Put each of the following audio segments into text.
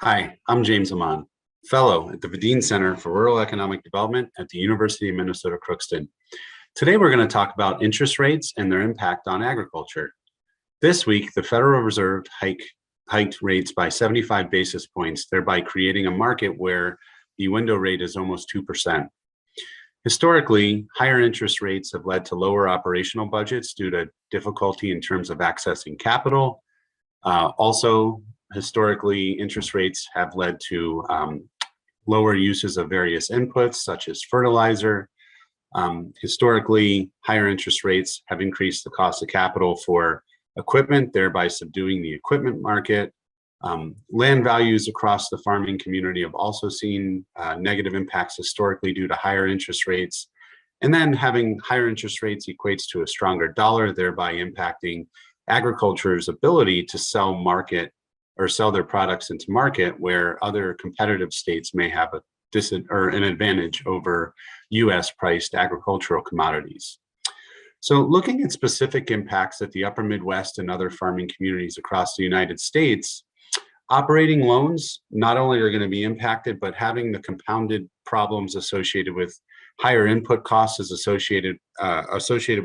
Hi, I'm James Amon, Fellow at the Vidine Center for Rural Economic Development at the University of Minnesota Crookston. Today, we're going to talk about interest rates and their impact on agriculture. This week, the Federal Reserve hiked rates by 75 basis points, thereby creating a market where the window rate is almost 2%. Historically, higher interest rates have led to lower operational budgets due to difficulty in terms of accessing capital. Also, historically, interest rates have led to lower uses of various inputs, such as fertilizer. Historically, higher interest rates have increased the cost of capital for equipment, thereby subduing the equipment market. Land values across the farming community have also seen negative impacts historically due to higher interest rates. And then having higher interest rates equates to a stronger dollar, thereby impacting agriculture's ability to sell their products into market, where other competitive states may have an advantage over US priced agricultural commodities. So looking at specific impacts at the upper Midwest and other farming communities across the United States, operating loans not only are going to be impacted, but having the compounded problems associated with higher input costs is associated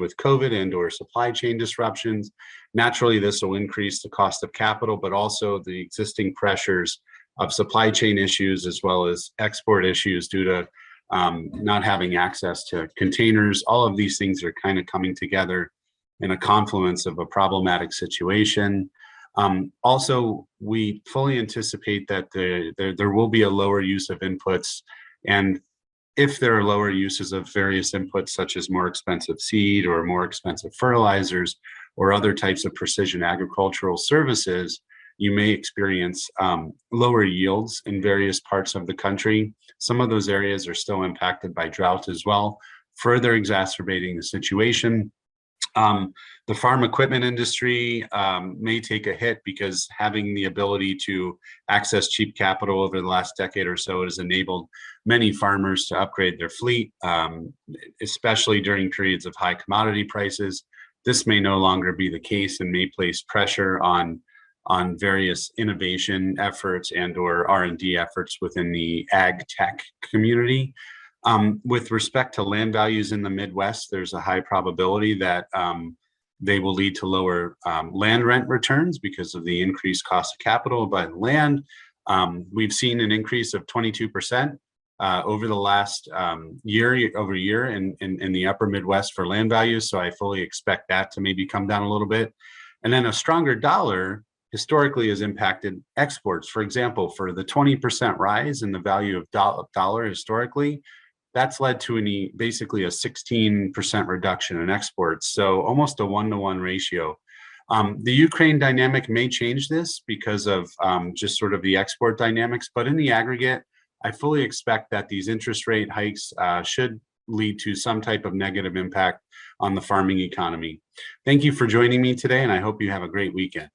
with COVID and/or supply chain disruptions. Naturally, this will increase the cost of capital, but also the existing pressures of supply chain issues as well as export issues due to not having access to containers. All of these things are kind of coming together in a confluence of a problematic situation. Also, we fully anticipate that there will be a lower use of inputs, and if there are lower uses of various inputs, such as more expensive seed or more expensive fertilizers or other types of precision agricultural services, you may experience lower yields in various parts of the country. Some of those areas are still impacted by drought as well, further exacerbating the situation. The farm equipment industry may take a hit because having the ability to access cheap capital over the last decade or so has enabled many farmers to upgrade their fleet, especially during periods of high commodity prices. This may no longer be the case and may place pressure on various innovation efforts and/or R&D efforts within the ag tech community. With respect to land values in the Midwest, there's a high probability that they will lead to lower land rent returns because of the increased cost of capital by land. We've seen an increase of 22% over the last year-over-year in the upper Midwest for land values. So I fully expect that to maybe come down a little bit. And then a stronger dollar historically has impacted exports. For example, for the 20% rise in the value of dollar historically, that's led to basically a 16% reduction in exports. So almost a 1-to-1 ratio. The Ukraine dynamic may change this because of just sort of the export dynamics, but in the aggregate, I fully expect that these interest rate hikes should lead to some type of negative impact on the farming economy. Thank you for joining me today, and I hope you have a great weekend.